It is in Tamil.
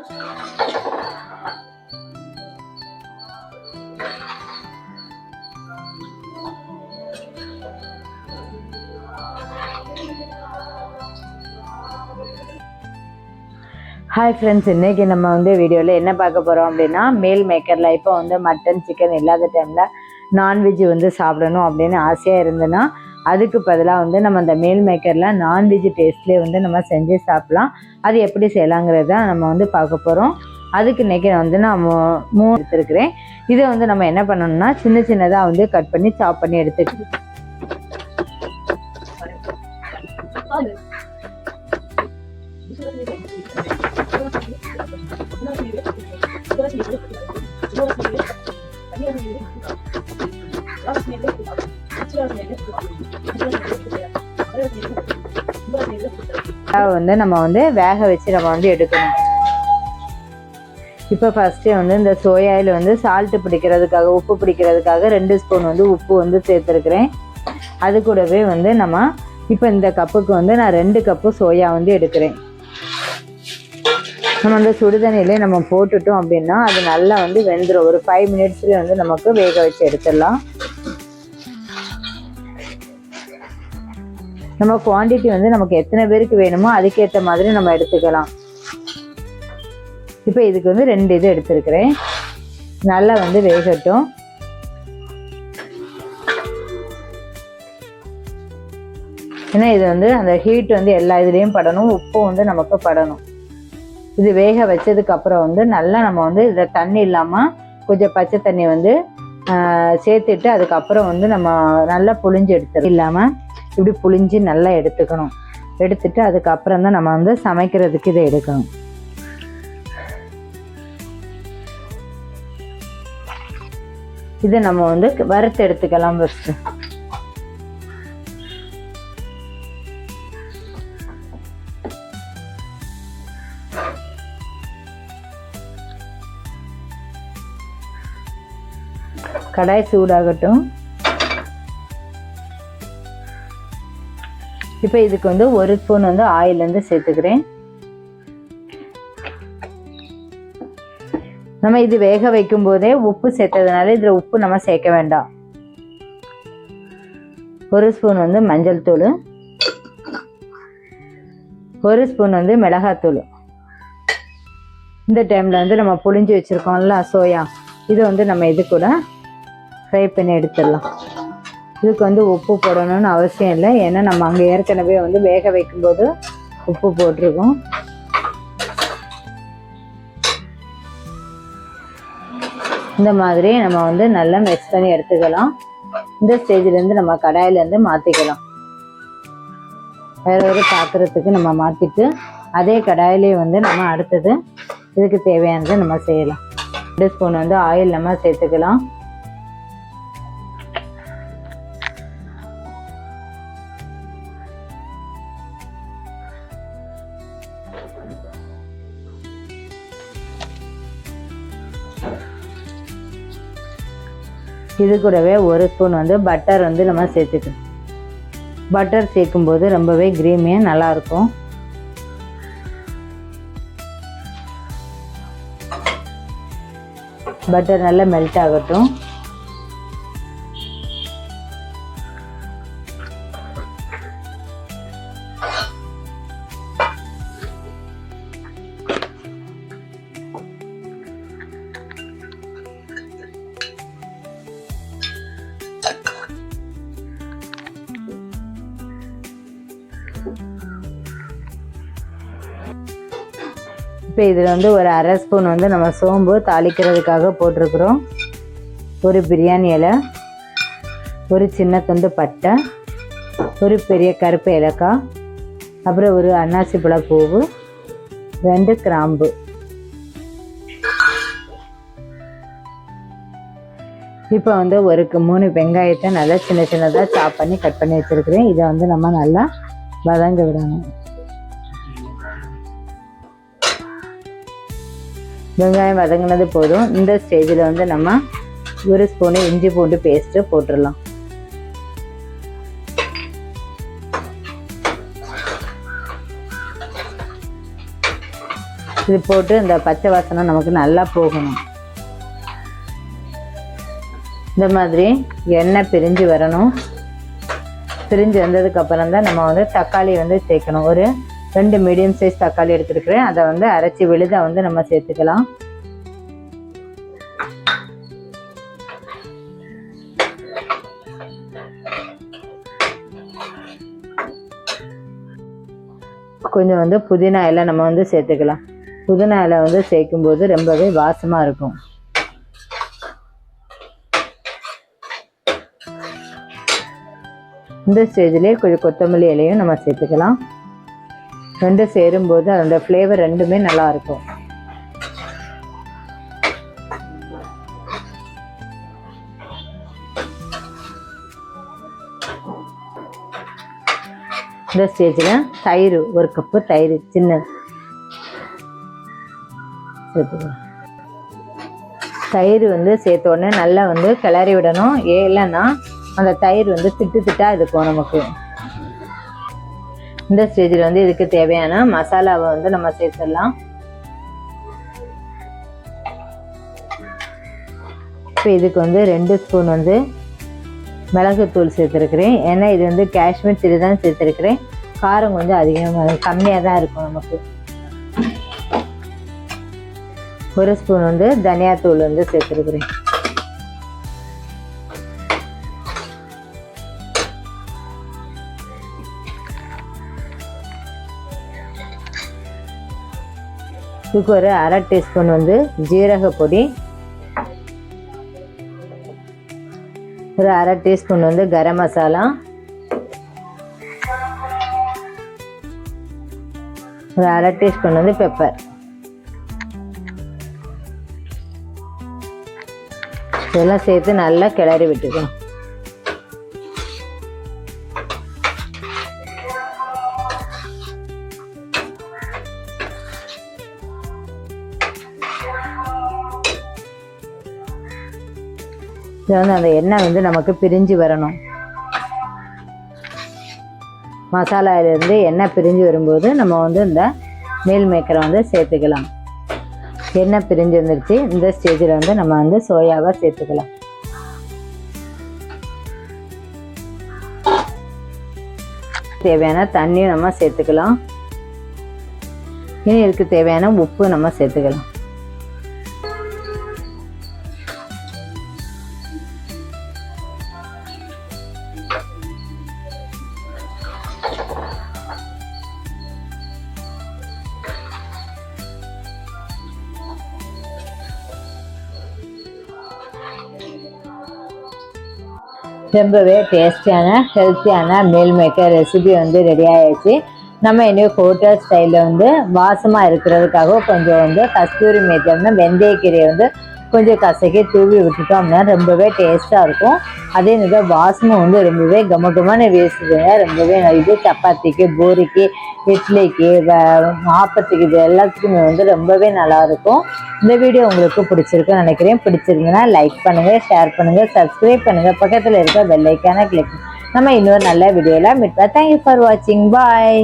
ஹாய் ஃப்ரெண்ட்ஸ், இன்றைக்கி நம்ம வீடியோவில் என்ன பார்க்க போகிறோம் அப்படின்னா, மீல் மேக்கரில் இப்போ மட்டன் சிக்கன் இல்லாத டைமில் நான்வெஜ் சாப்பிடணும் அப்படின்னு ஆசையாக இருந்ததுன்னா அதுக்கு பதிலாக நம்ம அந்த மீல் மேக்கரில் நான்வெஜ் டேஸ்ட்லேயே நம்ம செஞ்சு சாப்பிட்லாம். அது எப்படி செய்யலாங்கிறத நம்ம பார்க்க போகிறோம். அதுக்கு இன்றைக்கி நான் 3 எடுத்துருக்கிறேன். இதை நம்ம என்ன பண்ணணும்னா சின்ன சின்னதாக கட் பண்ணி சாப் பண்ணி எடுத்துக்கிட்டு நம்ம வேக வச்சு நம்ம எடுக்கணும். இப்போ ஃபஸ்ட்டு இந்த சோயாவில் சால்ட்டு பிடிக்கிறதுக்காக உப்பு பிடிக்கிறதுக்காக 2 ஸ்பூன் உப்பு சேர்த்துருக்குறேன். அது கூடவே நம்ம இப்போ இந்த கப்புக்கு நான் 2 கப்பு சோயா எடுக்கிறேன். நம்ம சுடுதண்ணிலே நம்ம போட்டுட்டோம் அப்படின்னா அது நல்லா வெந்துடும். ஒரு 5 மினிட்ஸ்லேயே நமக்கு வேக வச்சு எடுத்துடலாம். நம்ம குவான்டிட்டி நமக்கு எத்தனை பேருக்கு வேணுமோ அதுக்கேற்ற மாதிரி நம்ம எடுத்துக்கலாம். இப்போ இதுக்கு 2 இது எடுத்துருக்கிறேன். நல்லா வேகட்டும். ஏன்னா இது அந்த ஹீட் எல்லா இதுலேயும் படணும், உப்பும் நமக்கு படணும். இது வேக வச்சதுக்கப்புறம் நல்லா நம்ம இதை தண்ணி இல்லாமல் கொஞ்சம் பச்சை தண்ணி சேர்த்துட்டு அதுக்கப்புறம் நம்ம நல்லா புளிஞ்சு எடுத்துடும். இல்லாமல் இப்படி புளிஞ்சு நல்லா எடுத்துக்கணும். எடுத்துட்டு அதுக்கப்புறம் தான் நம்ம சமைக்கிறதுக்கு இதை எடுக்கணும். இதை நம்ம வறுத்து எடுத்துக்கலாம். ஃபஸ்ட்டு கடாய் சூடாகட்டும். இப்போ இதுக்கு 1 ஸ்பூன் ஆயில் சேர்த்துக்கிறேன். நம்ம இது வேக வைக்கும் போதே உப்பு சேர்த்ததுனால இதில் உப்பு நம்ம சேர்க்க வேண்டாம். 1 ஸ்பூன் மஞ்சள் தூள், 1 ஸ்பூன் மிளகாத்தூள். இந்த டைமில் நம்ம புளிஞ்சு வச்சுருக்கோம்ல சோயா, இது நம்ம இது கூட ஃப்ரை பண்ணி எடுத்துடலாம். இதுக்கு உப்பு போடணும்னு அவசியம் இல்லை. ஏன்னா நம்ம அங்கே ஏற்கனவே வேக வைக்கும்போது உப்பு போட்டிருக்கோம். இந்த மாதிரி நம்ம நல்லா மிக்ஸ் பண்ணி எடுத்துக்கலாம். இந்த ஸ்டேஜ்லேருந்து நம்ம கடாயிலேருந்து மாற்றிக்கலாம். வேறு ஒரு பாத்திரத்துக்கு நம்ம மாற்றிட்டு அதே கடாயிலே நம்ம அடுத்தது இதுக்கு தேவையானதை நம்ம செய்யலாம். 2 ஸ்பூன் ஆயில் நம்ம சேர்த்துக்கலாம். இது கூடவே 1 ஸ்பூன் பட்டர் நம்ம சேர்த்துக்கணும். பட்டர் சேர்க்கும்போது ரொம்பவே கிரீமியாக நல்லாயிருக்கும். பட்டர் நல்லா மெல்ட் ஆகட்டும். இப்போ இதில் ஒரு அரை ஸ்பூன் நம்ம சோம்பு தாளிக்கிறதுக்காக போட்டிருக்கிறோம். ஒரு பிரியாணி இலை, ஒரு சின்ன துண்டு பட்டை, ஒரு பெரிய கருப்பு ஏலக்காய், அப்புறம் ஒரு அன்னாசி பழப்பூவு, 2 கிராம்பு. இப்போ ஒரு 3 வெங்காயத்தை நல்லா சின்ன சின்னதாக சாப் பண்ணி கட் பண்ணி வச்சுருக்கிறேன். இதை நம்ம நல்லா வதங்க விடணும். வெங்காயம் வதங்கினது போதும். இந்த ஸ்டேஜில் நம்ம 1 ஸ்பூனு இஞ்சி பூண்டு பேஸ்ட்டு போட்டுடலாம். இது போட்டு இந்த பச்சை வாசனை நமக்கு நல்லா போகணும். இந்த மாதிரி எண்ணெய் பிரிஞ்சு வரணும். பிரிஞ்சு வந்ததுக்கப்புறம் தான் நம்ம வந்து தக்காளி வந்து சேர்க்கணும். ஒரு 2 மீடியம் சைஸ் தக்காளி எடுத்துருக்கிறேன். அதை வந்து அரைச்சி விழுத வந்து நம்ம சேர்த்துக்கலாம். கொஞ்சம் வந்து புதினா இலை நம்ம வந்து சேர்த்துக்கலாம். புதினா இலை வந்து சேர்க்கும்போது ரொம்பவே வாசமாக இருக்கும். இந்த ஸ்டேஜ்லேயே கொஞ்சம் கொத்தமல்லி இலையும் நம்ம சேர்த்துக்கலாம். ரெண்டும் சேரும்போது அதோட ஃப்ளேவர் ரெண்டுமே நல்லா இருக்கும். இந்த ஸ்டேஜில் தயிர் 1 கப்பு தயிர் சின்ன சேர்த்துக்கலாம். தயிர் வந்து சேர்த்த உடனே நல்லா வந்து கிளறி விடணும். இல்லைன்னா அந்த தயிர் வந்து திட்டா இருக்கும் நமக்கு. இந்த ஸ்டேஜில் வந்து இதுக்கு தேவையான மசாலாவை வந்து நம்ம சேர்த்துடலாம். இப்போ இதுக்கு வந்து 2 ஸ்பூன் வந்து மிளகுத்தூள் சேர்த்துருக்குறேன். ஏன்னா இது வந்து காஷ்மீர் சில்லி தான் சேர்த்துருக்குறேன். காரம் கொஞ்சம் அதிகமாக கம்மியாக தான் இருக்கும் நமக்கு. 1 ஸ்பூன் வந்து தனியாத்தூள் வந்து சேர்த்துருக்குறேன். இதுக்கு ஒரு 1/2 டீஸ்பூன் வந்து ஜீரக பொடி, ஒரு 1/2 டீஸ்பூன் வந்து கரம் மசாலா, ஒரு 1/2 டீஸ்பூன் வந்து பெப்பர். இதெல்லாம் சேர்த்து நல்லா கிளறி விட்டுக்கலாம். இது வந்து அந்த எண்ணெய் வந்து நமக்கு பிரிஞ்சு வரணும். மசாலாவிலேருந்து எண்ணெய் பிரிஞ்சு வரும்போது நம்ம வந்து இந்த மீல் மேக்கரை வந்து சேர்த்துக்கலாம். எண்ணெய் பிரிஞ்சு வந்துருச்சு. இந்த ஸ்டேஜில் வந்து நம்ம வந்து சோயாவை சேர்த்துக்கலாம். தேவையான தண்ணியும் நம்ம சேர்த்துக்கலாம். இனி இதுக்கு தேவையான உப்பு நம்ம சேர்த்துக்கலாம். ரொம்பவே டேஸ்டியான ஹெல்த்தியான மீல் மேக்கர் ரெசிபி வந்து ரெடி ஆகிடுச்சு. நம்ம இன்னும் ஹோட்டல் ஸ்டைலில் வந்து வாசமாக இருக்கிறதுக்காக கொஞ்சம் வந்து கஸ்தூரி மேத்தி வெந்தயக்கீரையை வந்து கொஞ்சம் கசக்கி தூவி விட்டுட்டோம் அப்படின்னா ரொம்பவே டேஸ்ட்டாக இருக்கும். அதே நேரம் வாசமும் வந்து ரொம்பவே கமகமான வீசுதுங்க. ரொம்பவே இது சப்பாத்திக்கு, பூரிக்கு, இட்லிக்கு, ஆப்பத்துக்கு, இது எல்லாத்துக்குமே வந்து ரொம்பவே நல்லாயிருக்கும். இந்த வீடியோ உங்களுக்கு பிடிச்சிருக்குன்னு நினைக்கிறேன். பிடிச்சிருந்ததுன்னா லைக் பண்ணுங்கள், ஷேர் பண்ணுங்கள், சப்ஸ்கிரைப் பண்ணுங்கள், பக்கத்தில் இருக்க பெல் ஐக்கானை கிளிக். நம்ம இன்னொரு நல்ல வீடியோவில் மீட் பண்ணலாம். தேங்க்யூ ஃபார் வாட்சிங். பாய்.